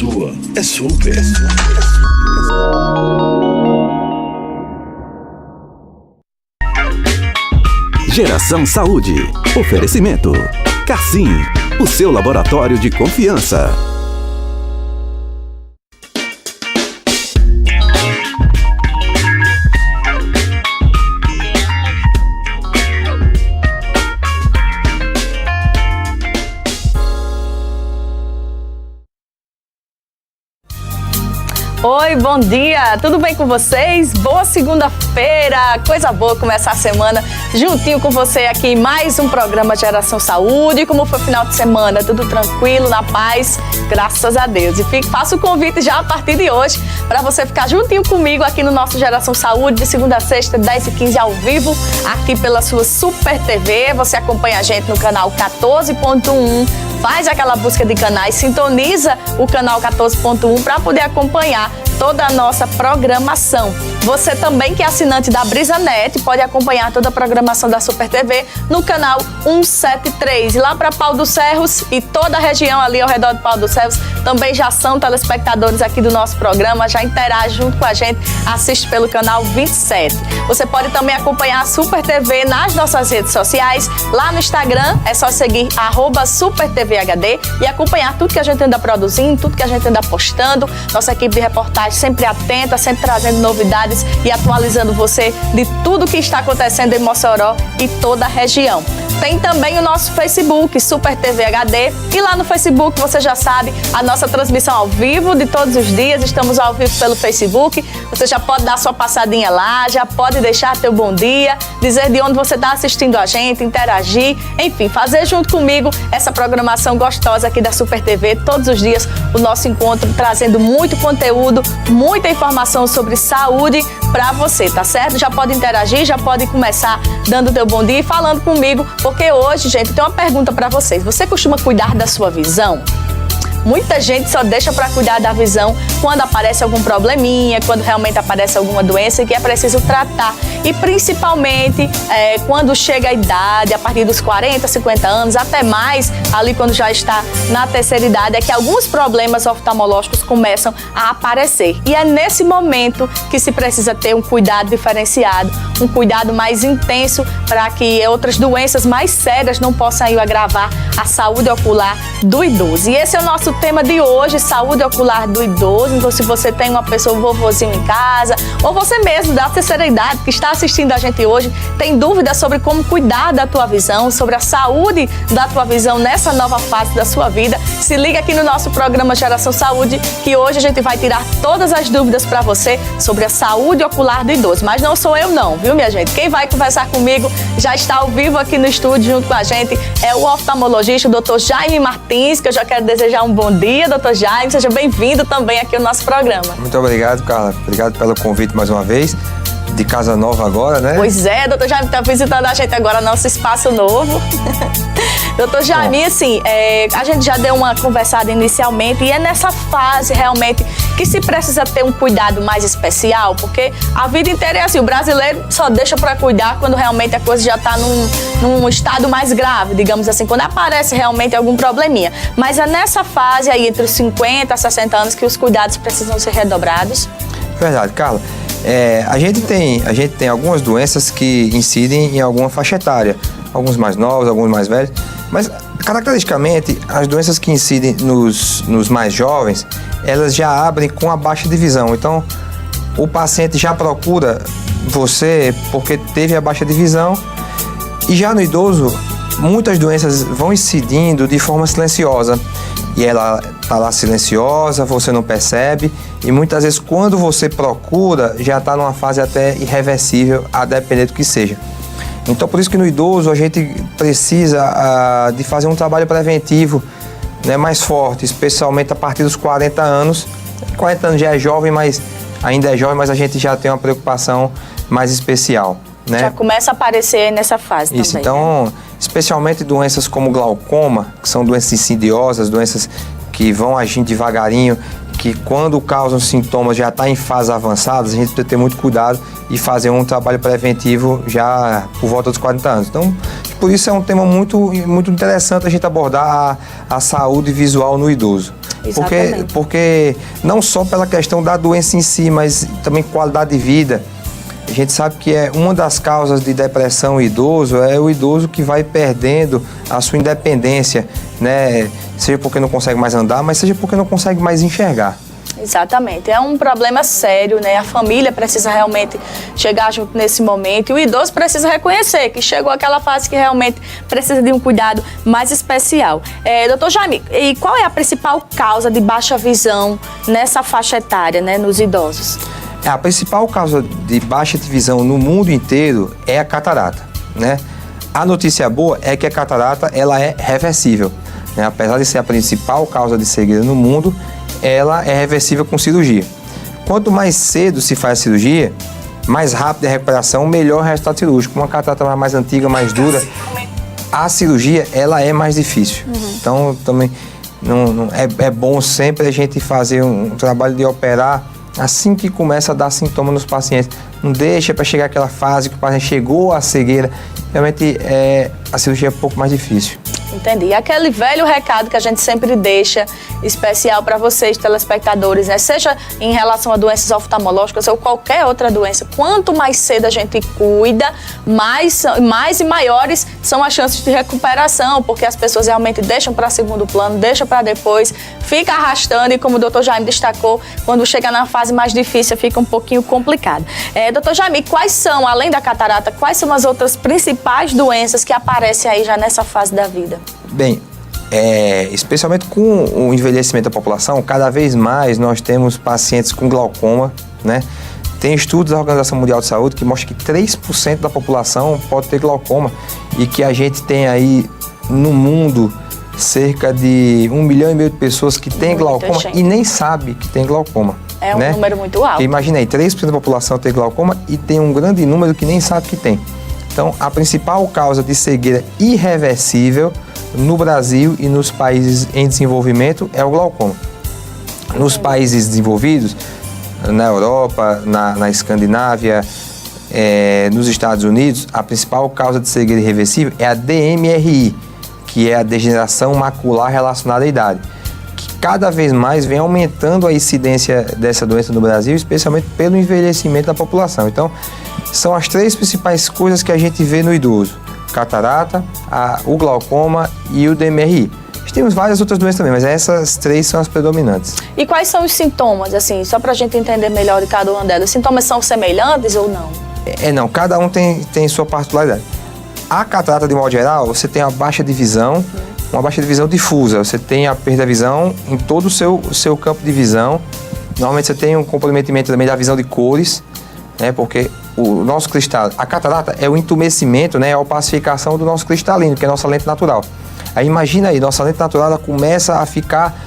sua, é super. Geração Saúde. Oferecimento. Cassim, o seu laboratório de confiança. Oi, bom dia! Tudo bem com vocês? Boa segunda-feira! Coisa boa começar a semana juntinho com você aqui em mais um programa Geração Saúde. Como foi o final de semana? Tudo tranquilo, na paz? Graças a Deus. E faço o convite já a partir de hoje para você ficar juntinho comigo aqui no nosso Geração Saúde, de segunda a sexta, 10h15 ao vivo, aqui pela sua Super TV. Você acompanha a gente no canal 14.1. Faz aquela busca de canais, sintoniza o canal 14.1 para poder acompanhar toda a nossa programação. Você também que é assinante da BrisaNet pode acompanhar toda a programação da Super TV no canal 173. E lá para Pau dos Cerros e toda a região ali ao redor de Pau dos Cerros também já são telespectadores aqui do nosso programa, já interage junto com a gente, assiste pelo canal 27. Você pode também acompanhar a Super TV nas nossas redes sociais. Lá no Instagram é só seguir @SuperTVHD e acompanhar tudo que a gente anda produzindo, tudo que a gente anda postando. Nossa equipe de reportagem sempre atenta, sempre trazendo novidades e atualizando você de tudo que está acontecendo em Mossoró e toda a região. Tem também o nosso Facebook, Super TV HD, e lá no Facebook, você já sabe, a nossa transmissão ao vivo de todos os dias, estamos ao vivo pelo Facebook, você já pode dar sua passadinha lá, já pode deixar teu bom dia, dizer de onde você está assistindo a gente, interagir, enfim, fazer junto comigo essa programação gostosa aqui da Super TV, todos os dias o nosso encontro trazendo muito conteúdo, muita informação sobre saúde para você, tá certo? Já pode interagir, já pode começar dando teu bom dia e falando comigo, porque hoje, gente, tem uma pergunta para vocês. Você costuma cuidar da sua visão? Muita gente só deixa para cuidar da visão quando aparece algum probleminha, quando realmente aparece alguma doença que é preciso tratar. E principalmente quando chega a idade, a partir dos 40, 50 anos, até mais, ali quando já está na terceira idade, é que alguns problemas oftalmológicos começam a aparecer. E é nesse momento que se precisa ter um cuidado diferenciado, um cuidado mais intenso para que outras doenças mais sérias não possam aí agravar a saúde ocular do idoso. E esse é o nosso tema de hoje, saúde ocular do idoso. Então, se você tem uma pessoa, um vovozinho em casa, ou você mesmo da terceira idade que está assistindo a gente hoje, tem dúvidas sobre como cuidar da tua visão, sobre a saúde da tua visão nessa nova fase da sua vida, se liga aqui no nosso programa Geração Saúde, que hoje a gente vai tirar todas as dúvidas para você sobre a saúde ocular do idoso. Mas não sou eu não, viu, minha gente? Quem vai conversar comigo já está ao vivo aqui no estúdio junto com a gente, é o oftalmologista, o Dr. Jaime Martins, que eu já quero desejar um bom dia, Dr. Jaime, seja bem-vindo também aqui ao nosso programa. Muito obrigado, Carla. Obrigado pelo convite mais uma vez. De casa nova agora, né? Pois é, Dr. Jaime está visitando a gente agora, nosso espaço novo. Dr. Jaime, assim, a gente já deu uma conversada inicialmente e é nessa fase realmente que se precisa ter um cuidado mais especial, porque a vida inteira é assim, o brasileiro só deixa para cuidar quando realmente a coisa já está num estado mais grave, digamos assim, quando aparece realmente algum probleminha. Mas é nessa fase aí, entre os 50 a 60 anos, que os cuidados precisam ser redobrados. Verdade, Carla. A gente tem algumas doenças que incidem em alguma faixa etária, alguns mais novos, alguns mais velhos, mas caracteristicamente as doenças que incidem nos mais jovens, elas já abrem com a baixa de visão. Então o paciente já procura você porque teve a baixa de visão, e já no idoso muitas doenças vão incidindo de forma silenciosa. E ela está lá silenciosa, você não percebe, e muitas vezes quando você procura, já está numa fase até irreversível, a depender do que seja. Então por isso que no idoso a gente precisa de fazer um trabalho preventivo, né, mais forte, especialmente a partir dos 40 anos. 40 anos já é jovem, mas ainda é jovem, mas a gente já tem uma preocupação mais especial, né? Já começa a aparecer nessa fase isso, também. Então, né? Especialmente doenças como glaucoma, que são doenças insidiosas, doenças que vão agindo devagarinho, que quando causam sintomas já está em fases avançadas, a gente precisa ter muito cuidado e fazer um trabalho preventivo já por volta dos 40 anos. Então, por isso é um tema muito, muito interessante a gente abordar a saúde visual no idoso. Exatamente. Porque não só pela questão da doença em si, mas também qualidade de vida. A gente sabe que uma das causas de depressão em idoso é o idoso que vai perdendo a sua independência, né? Seja porque não consegue mais andar, mas seja porque não consegue mais enxergar. Exatamente, é um problema sério, né? A família precisa realmente chegar junto nesse momento e o idoso precisa reconhecer que chegou aquela fase que realmente precisa de um cuidado mais especial. Doutor Jaime, e qual é a principal causa de baixa visão nessa faixa etária, né, nos idosos? A principal causa de baixa visão no mundo inteiro é a catarata, né? A notícia boa é que a catarata ela é reversível, né? Apesar de ser a principal causa de cegueira no mundo, ela é reversível com cirurgia. Quanto mais cedo se faz a cirurgia, mais rápida a recuperação, melhor o resultado cirúrgico. Uma catarata mais antiga, mais dura, a cirurgia ela é mais difícil. Então também é bom sempre a gente fazer um trabalho de operar assim que começa a dar sintoma nos pacientes. Não deixa para chegar aquela fase que o paciente chegou à cegueira. Realmente a cirurgia é um pouco mais difícil. Entendi. E aquele velho recado que a gente sempre deixa, especial para vocês, telespectadores, né? Seja em relação a doenças oftalmológicas ou qualquer outra doença, quanto mais cedo a gente cuida, mais e maiores são as chances de recuperação, porque as pessoas realmente deixam para segundo plano, deixam para depois, fica arrastando e como o doutor Jaime destacou, quando chega na fase mais difícil fica um pouquinho complicado. Doutor Jaime, quais são, além da catarata, quais são as outras principais doenças que aparecem aí já nessa fase da vida? Bem, especialmente com o envelhecimento da população, cada vez mais nós temos pacientes com glaucoma, né? Tem estudos da Organização Mundial de Saúde que mostram que 3% da população pode ter glaucoma e que a gente tem aí no mundo cerca de 1,5 milhão de pessoas que têm glaucoma e nem sabe que tem glaucoma. É um número muito alto. Porque imagina aí, 3% da população tem glaucoma e tem um grande número que nem sabe que tem. Então, a principal causa de cegueira irreversível no Brasil e nos países em desenvolvimento é o glaucoma. Nos países desenvolvidos, na Europa, na Escandinávia, nos Estados Unidos, a principal causa de cegueira irreversível é a DMRI, que é a degeneração macular relacionada à idade, que cada vez mais vem aumentando a incidência dessa doença no Brasil, especialmente pelo envelhecimento da população. Então, são as 3 principais coisas que a gente vê no idoso: catarata, o glaucoma e o DMRI. Temos várias outras doenças também, mas essas 3 são as predominantes. E quais são os sintomas, assim, só pra gente entender melhor de cada uma delas? Os sintomas são semelhantes ou não? Não, cada um tem sua particularidade. A catarata, de modo geral, você tem a baixa de visão, uma baixa de visão difusa. Você tem a perda de visão em todo o seu campo de visão. Normalmente você tem um comprometimento também da visão de cores, né, porque o nosso cristal, a catarata é o entumecimento, né, a opacificação do nosso cristalino, que é a nossa lente natural. Aí imagina aí, nossa lente natural ela começa a ficar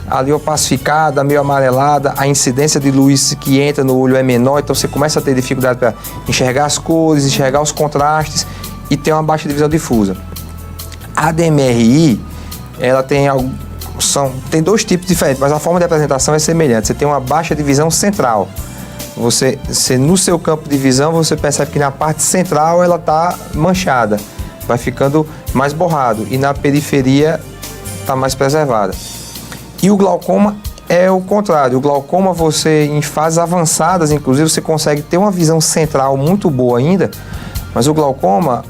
ali opacificada, meio amarelada, a incidência de luz que entra no olho é menor, então você começa a ter dificuldade para enxergar as cores, enxergar os contrastes e ter uma baixa de visão difusa. A DMRI, ela tem 2 tipos diferentes, mas a forma de apresentação é semelhante. Você tem uma baixa de visão central. Você no seu campo de visão, você percebe que na parte central ela está manchada, vai ficando mais borrado, e na periferia está mais preservada. E o glaucoma é o contrário. O glaucoma, você em fases avançadas, inclusive, você consegue ter uma visão central muito boa ainda, mas o glaucoma,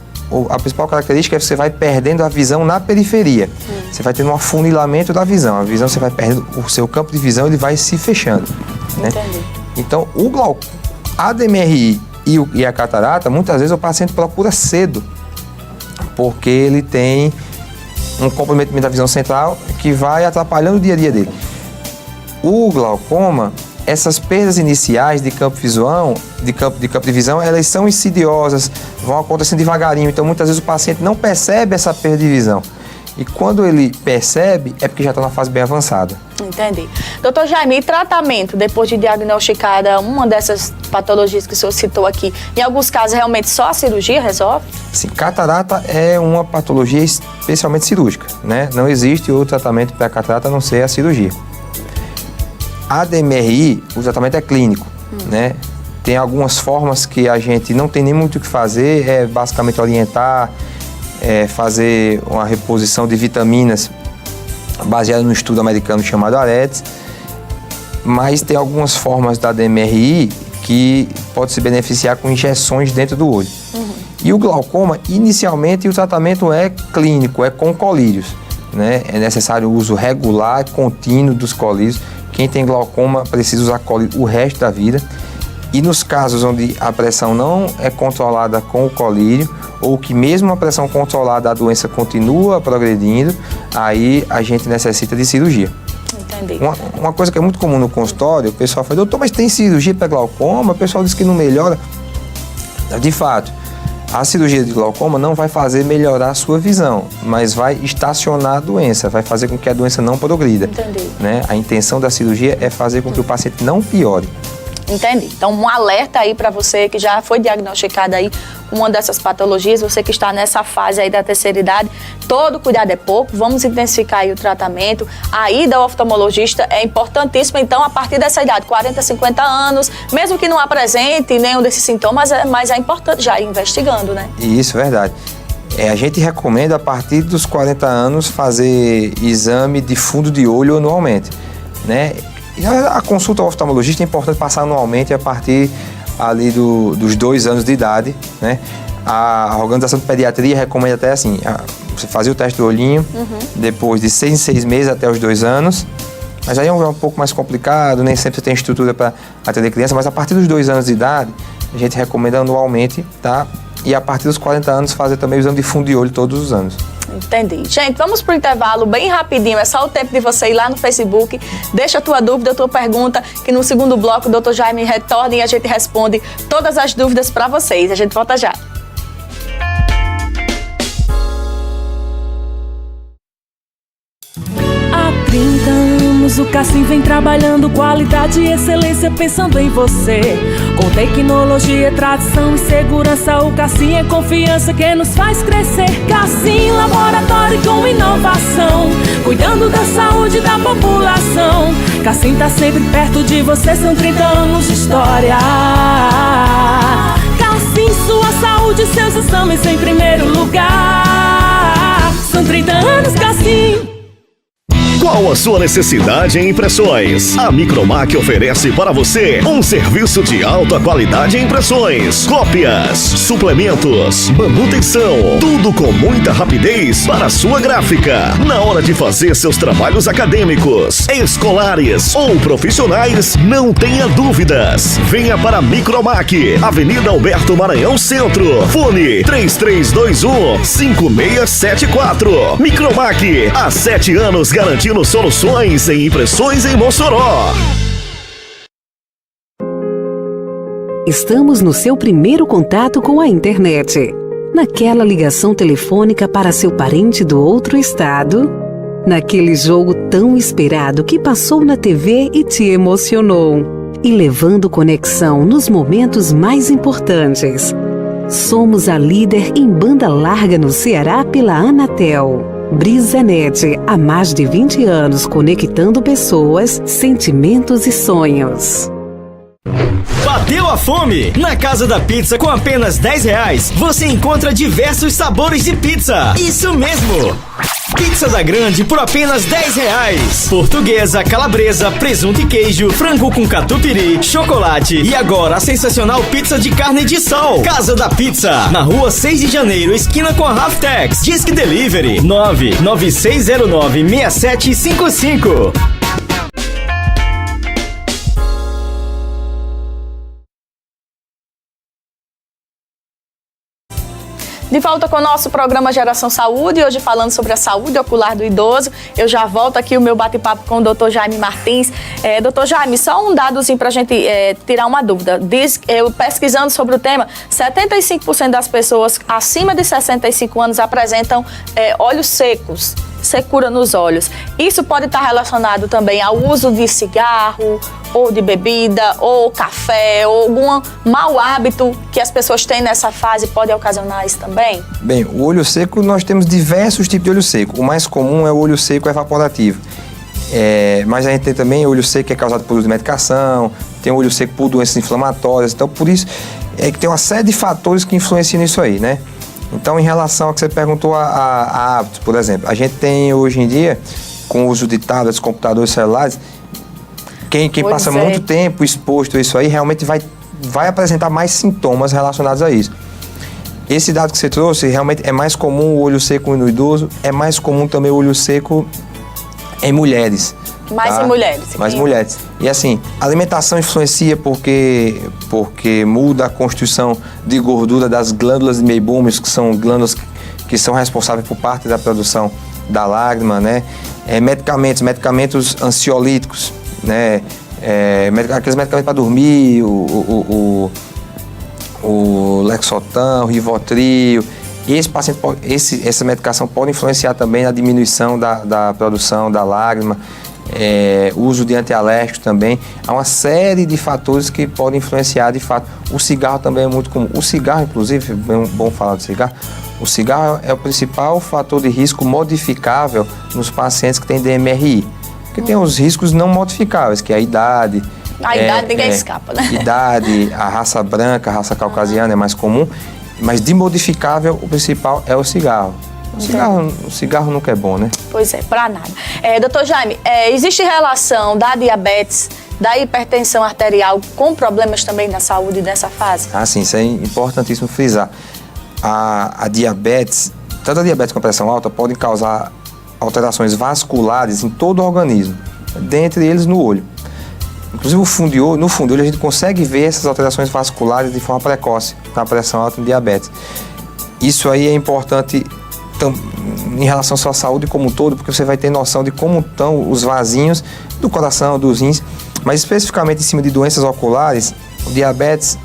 a principal característica é que você vai perdendo a visão na periferia. Você vai tendo um afunilamento da visão. A visão, você vai perdendo, o seu campo de visão ele vai se fechando. Né? Entendi. Então, a DMRI e a catarata, muitas vezes o paciente procura cedo, porque ele tem um comprometimento da visão central que vai atrapalhando o dia a dia dele. O glaucoma, essas perdas iniciais de campo de visão, elas são insidiosas, vão acontecendo devagarinho, então muitas vezes o paciente não percebe essa perda de visão. E quando ele percebe, é porque já está na fase bem avançada. Entendi. Doutor Jaime, e tratamento depois de diagnosticada uma dessas patologias que o senhor citou aqui? Em alguns casos, realmente só a cirurgia resolve? Sim, catarata é uma patologia especialmente cirúrgica, né? Não existe outro tratamento para catarata a não ser a cirurgia. A DMRI, o tratamento é clínico, né? Tem algumas formas que a gente não tem nem muito o que fazer, é basicamente orientar, fazer uma reposição de vitaminas baseada no estudo americano chamado AREDS, mas tem algumas formas da DMRI que pode se beneficiar com injeções dentro do olho. E o glaucoma, inicialmente, o tratamento é clínico, é com colírios, né? É necessário o uso regular, contínuo dos colírios. Quem tem glaucoma precisa usar colírio o resto da vida. E nos casos onde a pressão não é controlada com o colírio, ou que mesmo a pressão controlada a doença continua progredindo, aí a gente necessita de cirurgia. Entendi. Uma coisa que é muito comum no consultório, o pessoal fala, doutor, mas tem cirurgia para glaucoma? O pessoal diz que não melhora. De fato, a cirurgia de glaucoma não vai fazer melhorar a sua visão, mas vai estacionar a doença, vai fazer com que a doença não progrida. Entendi. Né? A intenção da cirurgia é fazer com que o paciente não piore. Entendi. Então, um alerta aí para você que já foi diagnosticado aí com uma dessas patologias, você que está nessa fase aí da terceira idade, todo cuidado é pouco, vamos intensificar aí o tratamento. A ida ao oftalmologista é importantíssima, então, a partir dessa idade, 40, 50 anos, mesmo que não apresente nenhum desses sintomas, mas é importante já ir investigando, né? Isso, verdade. A gente recomenda, a partir dos 40 anos, fazer exame de fundo de olho anualmente, né? E a consulta ao oftalmologista é importante passar anualmente a partir ali dos 2 anos de idade, né? A Organização de Pediatria recomenda até assim, você fazer o teste do olhinho, depois de 6 em 6 meses até os 2 anos, mas aí é um pouco mais complicado, nem sempre você tem estrutura para atender criança, mas a partir dos 2 anos de idade, a gente recomenda anualmente, tá? E a partir dos 40 anos fazer também o exame de fundo de olho todos os anos. Entendi. Gente, vamos pro intervalo bem rapidinho. É só o tempo de você ir lá no Facebook, deixa a tua dúvida, a tua pergunta, que no segundo bloco o Dr. Jaime retorna e a gente responde todas as dúvidas para vocês. A gente volta já. Há 30 anos o Cassim vem trabalhando qualidade e excelência pensando em você. Com tecnologia, tradição e segurança, o Cassim é confiança que nos faz crescer. Cassim Laboratório com inovação, cuidando da saúde da população. Cassim tá sempre perto de você, são 30 anos de história. Cassim, sua saúde, seus exames em primeiro lugar. São 30 anos, Cassim. Qual a sua necessidade em impressões? A Micromac oferece para você um serviço de alta qualidade em impressões, cópias, suplementos, manutenção, tudo com muita rapidez para a sua gráfica. Na hora de fazer seus trabalhos acadêmicos, escolares ou profissionais, não tenha dúvidas. Venha para a Micromac, Avenida Alberto Maranhão Centro. Fone 3321-5674. Micromac, há 7 anos garantindo soluções em impressões em Mossoró. Estamos no seu primeiro contato com a internet. Naquela ligação telefônica para seu parente do outro estado. Naquele jogo tão esperado que passou na TV e te emocionou. E levando conexão nos momentos mais importantes. Somos a líder em banda larga no Ceará pela Anatel. BrisaNet, há mais de 20 anos conectando pessoas, sentimentos e sonhos. Bateu a fome? Na Casa da Pizza, com apenas R$10, você encontra diversos sabores de pizza. Isso mesmo! Pizza da Grande por apenas R$10. Portuguesa, calabresa, presunto e queijo, frango com catupiry, chocolate e agora a sensacional pizza de carne de sol. Casa da Pizza, na rua 6 de janeiro, esquina com a Raftex. Disque Delivery 99609-6755. De volta com o nosso programa Geração Saúde, hoje falando sobre a saúde ocular do idoso. Eu já volto aqui o meu bate-papo com o Dr. Jaime Martins. Dr. Jaime, só um dadozinho para a gente tirar uma dúvida. Eu pesquisando sobre o tema, 75% das pessoas acima de 65 anos apresentam olhos secos, secura nos olhos. Isso pode estar relacionado também ao uso de cigarro, ou de bebida, ou café, ou algum mau hábito que as pessoas têm nessa fase pode ocasionar isso também? Bem, o olho seco, nós temos diversos tipos de olho seco. O mais comum é o olho seco evaporativo. Mas a gente tem também o olho seco que é causado por uso de medicação, tem o olho seco por doenças inflamatórias. Então, por isso é que tem uma série de fatores que influenciam nisso aí, né? Então, em relação ao que você perguntou a hábitos, por exemplo, a gente tem hoje em dia com o uso de tablets, computadores, celulares, quem passa muito tempo exposto a isso aí, realmente vai apresentar mais sintomas relacionados a isso. Esse dado que você trouxe, realmente é mais comum o olho seco no idoso, é mais comum também o olho seco em mulheres. Mais em mulheres. Mais mulheres. E assim, a alimentação influencia porque muda a constituição de gordura das glândulas de Meibomius, que são glândulas que são responsáveis por parte da produção da lágrima, né? Medicamentos ansiolíticos, né? Aqueles medicamentos para dormir, o Lexotan, o Rivotril. E essa medicação pode influenciar também na diminuição da produção da lágrima, uso de antialérgicos também. Há uma série de fatores que podem influenciar, de fato. O cigarro também é muito comum. O cigarro, inclusive, é bom falar do cigarro, o cigarro é o principal fator de risco modificável nos pacientes que têm DMRI. Porque tem os riscos não modificáveis, que é a idade. A idade ninguém escapa, né? Idade, a raça branca, a raça caucasiana é mais comum. Mas de modificável, o principal é o cigarro. O cigarro nunca é bom, né? Pois é, pra nada. Doutor Jaime, existe relação da diabetes, da hipertensão arterial com problemas também na saúde nessa fase? Ah, sim, isso é importantíssimo frisar. A diabetes, tanto a diabetes com a pressão alta, podem causar alterações vasculares em todo o organismo, dentre eles no olho. Inclusive no fundo de olho a gente consegue ver essas alterações vasculares de forma precoce na pressão alta e diabetes. Isso aí é importante em relação à sua saúde como um todo, porque você vai ter noção de como estão os vasinhos do coração, dos rins, mas especificamente em cima de doenças oculares, o diabetes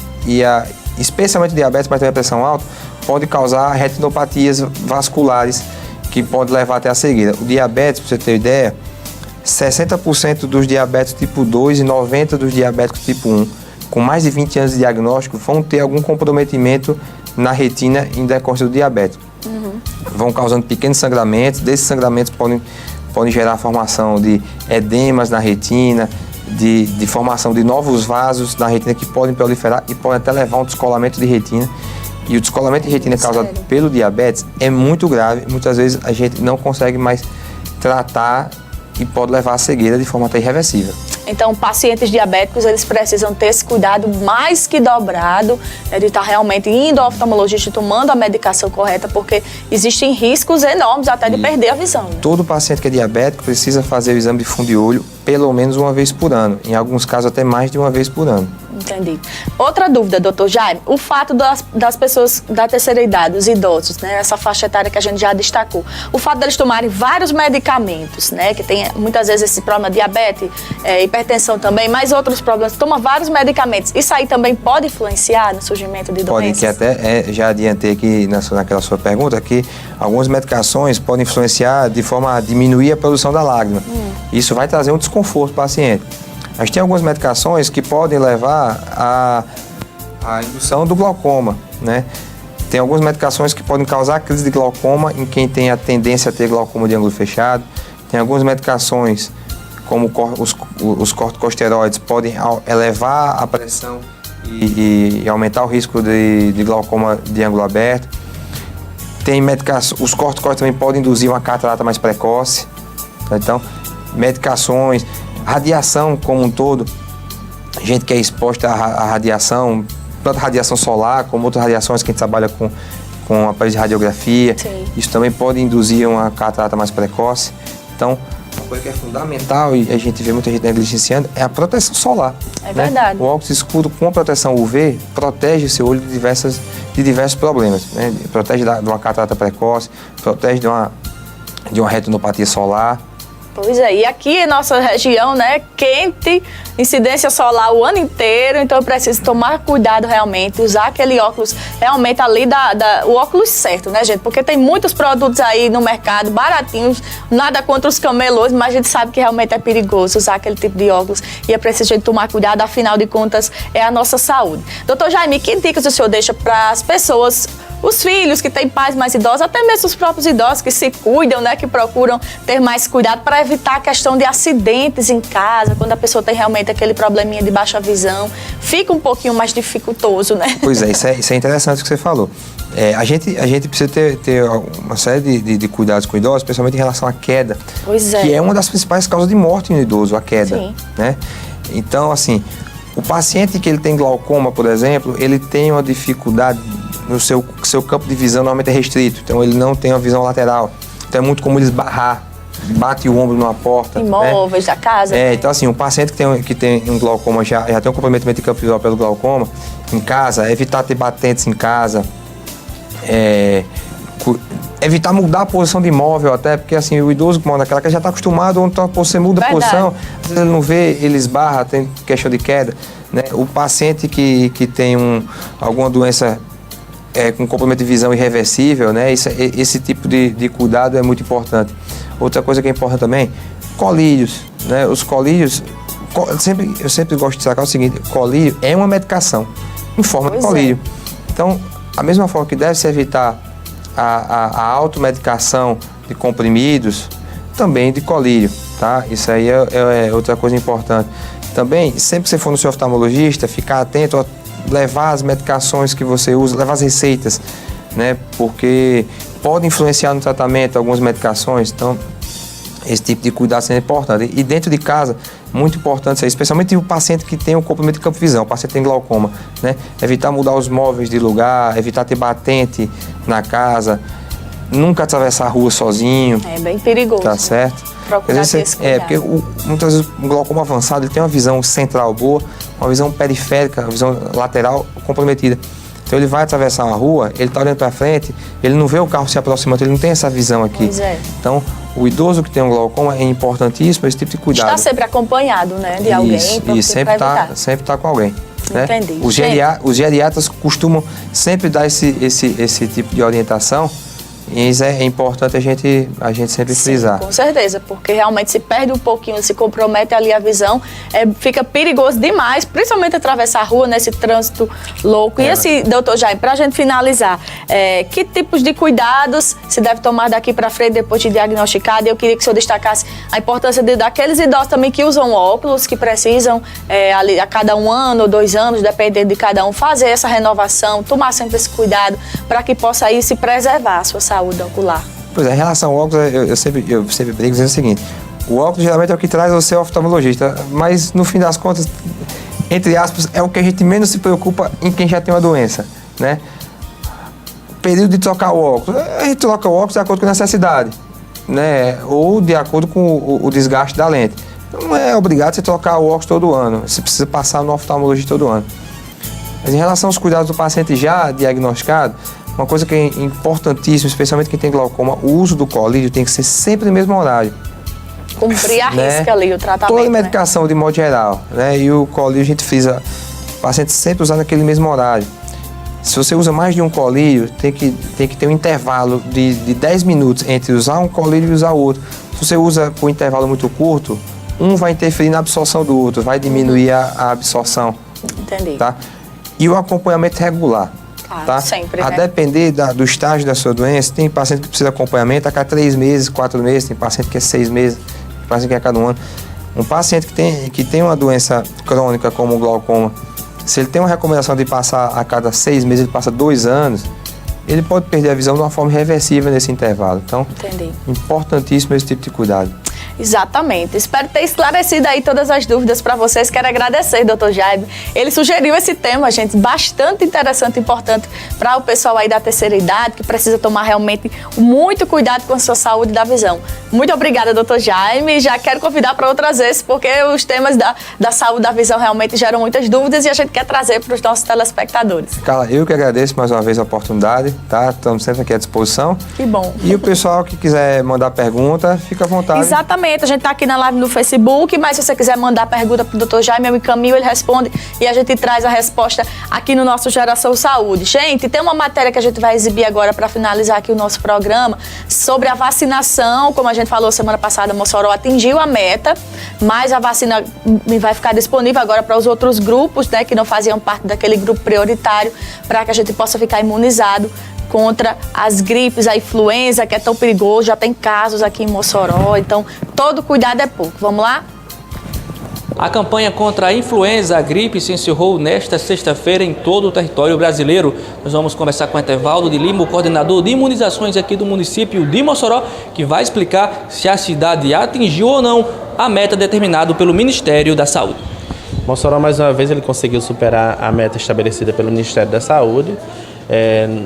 especialmente o diabetes, mas também a pressão alta, pode causar retinopatias vasculares que pode levar até a cegueira. O diabetes, para você ter ideia, 60% dos diabéticos tipo 2 e 90% dos diabéticos tipo 1, com mais de 20 anos de diagnóstico, vão ter algum comprometimento na retina em decorrência do diabetes. Vão causando pequenos sangramentos, desses sangramentos podem gerar a formação de edemas na retina, de formação de novos vasos na retina que podem proliferar e podem até levar a um descolamento de retina. E o descolamento de retina causado pelo diabetes é muito grave, muitas vezes a gente não consegue mais tratar e pode levar à cegueira de forma até irreversível. Então, pacientes diabéticos, eles precisam ter esse cuidado mais que dobrado, de estar realmente indo ao oftalmologista e tomando a medicação correta, porque existem riscos enormes até de perder a visão. Né? Todo paciente que é diabético precisa fazer o exame de fundo de olho pelo menos uma vez por ano, em alguns casos até mais de uma vez por ano. Entendi. Outra dúvida, doutor Jaime, o fato das pessoas da terceira idade, os idosos, né, essa faixa etária que a gente já destacou, o fato deles tomarem vários medicamentos, né, que tem muitas vezes esse problema de diabetes, hipertensão também, mas outros problemas, toma vários medicamentos, isso aí também pode influenciar no surgimento de doenças? Pode, que até já adiantei aqui naquela sua pergunta, que algumas medicações podem influenciar de forma a diminuir a produção da lágrima. Isso vai trazer um desconforto para o paciente. Mas tem algumas medicações que podem levar à indução do glaucoma, né? Tem algumas medicações que podem causar crise de glaucoma em quem tem a tendência a ter glaucoma de ângulo fechado. Tem algumas medicações, como os corticosteroides, podem elevar a pressão e aumentar o risco de glaucoma de ângulo aberto. Tem medicações, os corticoides também podem induzir uma catarata mais precoce. Então, medicações, radiação como um todo, gente que é exposta à radiação, tanto radiação solar como outras radiações que a gente trabalha com aparelhos de radiografia. Sim. Isso também pode induzir uma catarata mais precoce. Então, uma coisa que é fundamental e a gente vê muita gente negligenciando é a proteção solar. É verdade. O óculos escuro com a proteção UV protege o seu olho de diversos problemas. Né? Protege de uma catarata precoce, protege de uma retinopatia solar. Pois é, e aqui nossa região, né, quente, incidência solar o ano inteiro, então eu preciso tomar cuidado realmente, usar aquele óculos realmente ali, o óculos certo, né, gente? Porque tem muitos produtos aí no mercado, baratinhos, nada contra os camelôs, mas a gente sabe que realmente é perigoso usar aquele tipo de óculos e é preciso a gente tomar cuidado, afinal de contas, é a nossa saúde. Doutor Jaime, que dicas o senhor deixa para as pessoas, os filhos que têm pais mais idosos, até mesmo os próprios idosos que se cuidam, né, que procuram ter mais cuidado para evitar a questão de acidentes em casa, quando a pessoa tem realmente aquele probleminha de baixa visão, fica um pouquinho mais dificultoso, né? Pois é, isso é interessante o que você falou. A gente precisa ter uma série de cuidados com o idoso, especialmente em relação à queda. Pois é. Que é uma das principais causas de morte no idoso, a queda. Sim. Né? Então, assim, o paciente que ele tem glaucoma, por exemplo, ele tem uma dificuldade no seu campo de visão normalmente é restrito. Então, ele não tem uma visão lateral. Então, é muito comum ele esbarrar, bate o ombro numa porta. Imóveis da casa. Então, assim, um paciente que tem um glaucoma, já tem um comprometimento de campo visual pelo glaucoma, em casa, evitar ter batentes em casa, evitar mudar a posição de imóvel até, porque assim, o idoso que mora naquela casa já está acostumado, onde você muda a posição, às vezes ele não vê, ele esbarra, tem questão de queda. Né? O paciente que tem alguma doença com comprometimento de visão irreversível, né? Esse tipo de cuidado é muito importante. Outra coisa que é importante também, colírios. Né? Os colírios, eu sempre gosto de destacar o seguinte, colírio é uma medicação em forma de colírio. Então, a mesma forma que deve-se evitar a automedicação de comprimidos, também de colírio, tá? Isso aí é outra coisa importante. Também, sempre que você for no seu oftalmologista, ficar atento a levar as medicações que você usa, levar as receitas, né? Porque pode influenciar no tratamento algumas medicações, então esse tipo de cuidado é importante. E dentro de casa, muito importante isso aí, especialmente o paciente que tem um comprometimento de campo de visão, o paciente tem glaucoma, né? Evitar mudar os móveis de lugar, evitar ter batente na casa, nunca atravessar a rua sozinho. É bem perigoso. Tá certo? Procurar ter esse cuidado. Porque muitas vezes o glaucoma avançado ele tem uma visão central boa, uma visão periférica, uma visão lateral comprometida. Então ele vai atravessar uma rua, ele está olhando para frente, ele não vê o carro se aproximando, ele não tem essa visão aqui. Pois é. Então, o idoso que tem um glaucoma é importantíssimo esse tipo de cuidado. Está sempre acompanhado, né, de alguém. Isso, sempre tá com alguém. Né? Entendi. Os geriatras costumam sempre dar esse tipo de orientação. E isso é importante a gente sempre frisar. Com certeza, porque realmente se perde um pouquinho, se compromete ali a visão, fica perigoso demais, principalmente atravessar a rua nesse trânsito louco. E assim, doutor Jaime, para a gente finalizar, que tipos de cuidados se deve tomar daqui para frente depois de diagnosticado? Eu queria que o senhor destacasse a importância daqueles idosos também que usam óculos, que precisam ali a cada 1 ano ou 2 anos, dependendo de cada um, fazer essa renovação, tomar sempre esse cuidado para que possa aí se preservar a sua saúde ocular. Pois é, em relação ao óculos, eu sempre brigo dizendo o seguinte, o óculos geralmente é o que traz você ao oftalmologista, mas no fim das contas, entre aspas, é o que a gente menos se preocupa em quem já tem uma doença, né? Período de trocar o óculos, a gente troca o óculos de acordo com a necessidade, né? Ou de acordo com o desgaste da lente. Não é obrigado você trocar o óculos todo ano, você precisa passar no oftalmologista todo ano. Mas em relação aos cuidados do paciente já diagnosticado, uma coisa que é importantíssima, especialmente quem tem glaucoma, o uso do colírio tem que ser sempre no mesmo horário. Cumprir a risca ali o tratamento. Toda medicação, de modo geral, né? E o colírio a gente frisa, o paciente sempre usar naquele mesmo horário. Se você usa mais de um colírio, tem que ter um intervalo de 10 minutos entre usar um colírio e usar o outro. Se você usa com um intervalo muito curto, um vai interferir na absorção do outro, vai diminuir a absorção. Entendi. Tá? E o acompanhamento regular. Tá? Sempre, a né? depender do estágio da sua doença, tem paciente que precisa de acompanhamento a cada 3 meses, 4 meses, tem paciente que é 6 meses, tem paciente que é a cada 1 ano. Um paciente que tem uma doença crônica como o glaucoma, se ele tem uma recomendação de passar a cada 6 meses, ele passa 2 anos, ele pode perder a visão de uma forma irreversível nesse intervalo. Então, importantíssimo esse tipo de cuidado. Exatamente. Espero ter esclarecido aí todas as dúvidas para vocês. Quero agradecer, doutor Jaime. Ele sugeriu esse tema, gente, bastante interessante e importante para o pessoal aí da terceira idade, que precisa tomar realmente muito cuidado com a sua saúde da visão. Muito obrigada, doutor Jaime. Já quero convidar para outras vezes, porque os temas da saúde da visão realmente geram muitas dúvidas e a gente quer trazer para os nossos telespectadores. Carla, eu que agradeço mais uma vez a oportunidade, tá? Estamos sempre aqui à disposição. Que bom. E o pessoal que quiser mandar pergunta, fica à vontade. Exatamente. A gente está aqui na live no Facebook, mas se você quiser mandar pergunta para o Dr. Jaime, eu encaminho, ele responde e a gente traz a resposta aqui no nosso Geração Saúde. Gente, tem uma matéria que a gente vai exibir agora para finalizar aqui o nosso programa sobre a vacinação. Como a gente falou semana passada, Mossoró atingiu a meta, mas a vacina vai ficar disponível agora para os outros grupos, né, que não faziam parte daquele grupo prioritário, para que a gente possa ficar imunizado contra as gripes, a influenza, que é tão perigoso, já tem casos aqui em Mossoró, então todo cuidado é pouco. Vamos lá? A campanha contra a influenza, a gripe, se encerrou nesta sexta-feira em todo o território brasileiro. Nós vamos conversar com Etevaldo de Lima, o coordenador de imunizações aqui do município de Mossoró, que vai explicar se a cidade atingiu ou não a meta determinada pelo Ministério da Saúde. Mossoró, mais uma vez, ele conseguiu superar a meta estabelecida pelo Ministério da Saúde.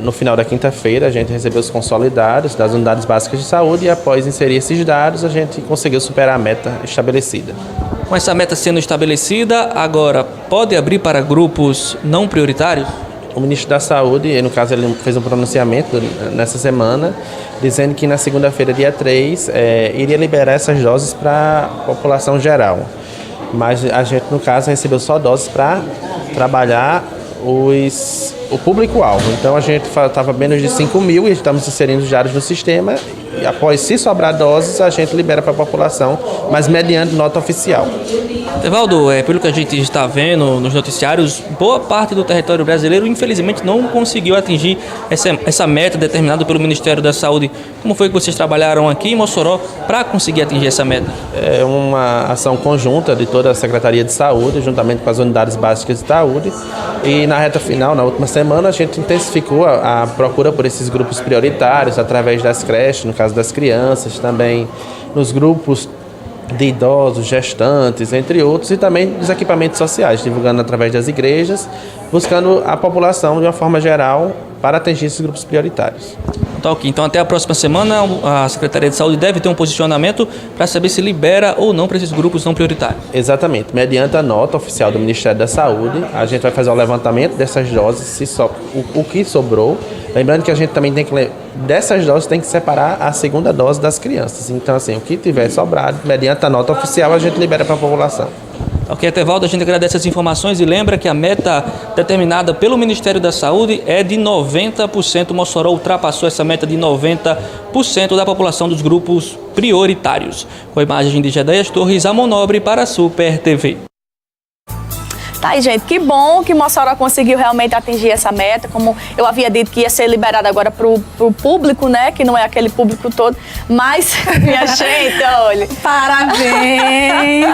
No final da quinta-feira, a gente recebeu os consolidados das unidades básicas de saúde e, após inserir esses dados, a gente conseguiu superar a meta estabelecida. Com essa meta sendo estabelecida, agora pode abrir para grupos não prioritários? O ministro da Saúde, no caso, ele fez um pronunciamento nessa semana, dizendo que na segunda-feira, dia 3, iria liberar essas doses para a população geral. Mas a gente, no caso, recebeu só doses para trabalhar o público-alvo. Então, a gente estava menos de 5 mil e estamos inserindo os dados no sistema. E após, se sobrar doses, a gente libera para a população, mas mediante nota oficial. Etevaldo, pelo que a gente está vendo nos noticiários, boa parte do território brasileiro, infelizmente, não conseguiu atingir essa meta determinada pelo Ministério da Saúde. Como foi que vocês trabalharam aqui em Mossoró para conseguir atingir essa meta? É uma ação conjunta de toda a Secretaria de Saúde, juntamente com as unidades básicas de saúde. E na reta final, na última semana, a gente intensificou a procura por esses grupos prioritários, através das creches, no caso das crianças, também nos grupos de idosos, gestantes, entre outros, e também dos equipamentos sociais, divulgando através das igrejas, buscando a população de uma forma geral para atingir esses grupos prioritários. Tá, ok. Então, até a próxima semana, a Secretaria de Saúde deve ter um posicionamento para saber se libera ou não para esses grupos não prioritários. Exatamente. Mediante a nota oficial do Ministério da Saúde, a gente vai fazer o levantamento dessas doses, o que sobrou. Lembrando que a gente também tem que, dessas doses, tem que separar a segunda dose das crianças. Então, assim, o que tiver sobrado, mediante a nota oficial, a gente libera para a população. Ok, Etevaldo, a gente agradece as informações e lembra que a meta determinada pelo Ministério da Saúde é de 90%. Mossoró ultrapassou essa meta de 90% da população dos grupos prioritários. Com a imagem de Gedeias Torres, Amon Nobre para a Super TV. Tá aí, gente, que bom que Mossoró conseguiu realmente atingir essa meta, como eu havia dito que ia ser liberado agora pro público, né, que não é aquele público todo, mas, minha gente, olha... Parabéns!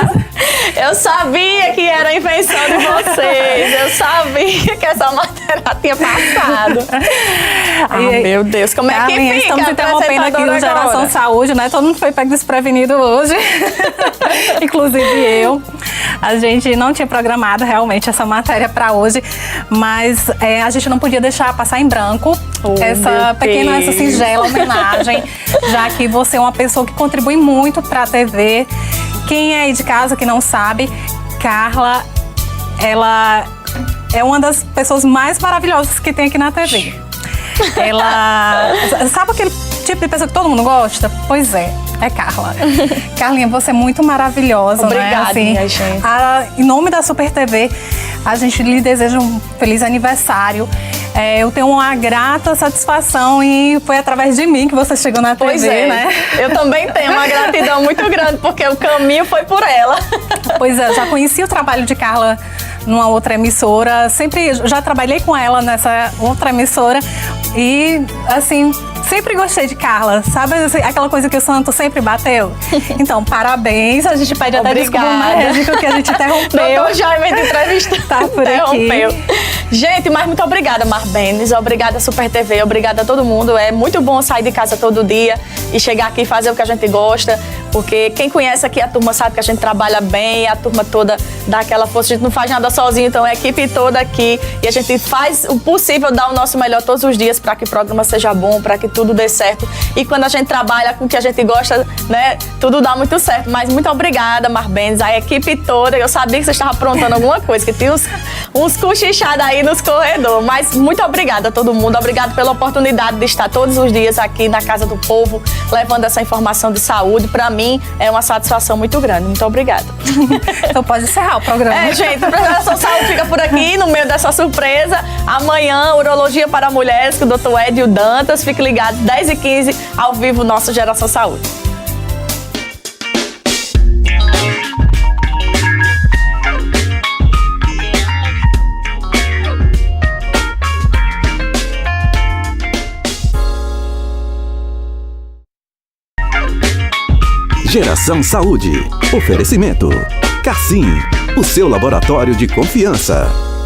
Eu sabia que era a invenção de vocês, eu sabia que essa matéria tinha passado. Meu Deus, como é que fica? Estamos interrompendo aqui o Geração Saúde, né, todo mundo foi pego desprevenido hoje, inclusive eu. A gente não tinha programado realmente essa matéria para hoje, mas a gente não podia deixar passar em branco essa pequena, essa singela homenagem, já que você é uma pessoa que contribui muito para a TV. Quem é aí de casa que não sabe, Carla, ela é uma das pessoas mais maravilhosas que tem aqui na TV. Ela... Sabe aquele tipo de pessoa que todo mundo gosta? Pois é Carla. Carlinha, você é muito maravilhosa. Obrigada, né? Assim, minha gente. Em nome da Super TV, a gente lhe deseja um feliz aniversário. Eu tenho uma grata satisfação e foi através de mim que você chegou na TV, né? Eu também tenho uma gratidão muito grande, porque o caminho foi por ela. Pois é, já conheci o trabalho de Carla numa outra emissora, já trabalhei com ela nessa outra emissora e, assim, sempre gostei de Carla, sabe? Aquela coisa que o santo sempre bateu. Então, parabéns, a gente pede até desculpa médico que a gente interrompeu. Doutor Jaime de entrevista tá por interrompeu. Aqui. Gente, mas muito obrigada, Marbenes, obrigada Super TV, obrigada a todo mundo. É muito bom sair de casa todo dia e chegar aqui e fazer o que a gente gosta, porque quem conhece aqui a turma sabe que a gente trabalha bem, a turma toda dá aquela força, a gente não faz nada sozinho, então é a equipe toda aqui e a gente faz o possível, dar o nosso melhor todos os dias para que o programa seja bom, para que tudo dê certo. E quando a gente trabalha com o que a gente gosta, né, tudo dá muito certo. Mas muito obrigada, Marbenes, a equipe toda. Eu sabia que você estava aprontando alguma coisa, que tinha uns cochichados aí nos corredores. Mas muito obrigada a todo mundo. Obrigada pela oportunidade de estar todos os dias aqui na Casa do Povo, levando essa informação de saúde. Para mim, é uma satisfação muito grande. Muito obrigada. Então pode encerrar o programa. Gente, o programa Geração Saúde fica por aqui, no meio dessa surpresa. Amanhã, Urologia para Mulheres, com o Dr. Edio Dantas. Fique ligado, 10h15, ao vivo, nosso Geração Saúde. Geração Saúde. Oferecimento. Cassim, o seu laboratório de confiança.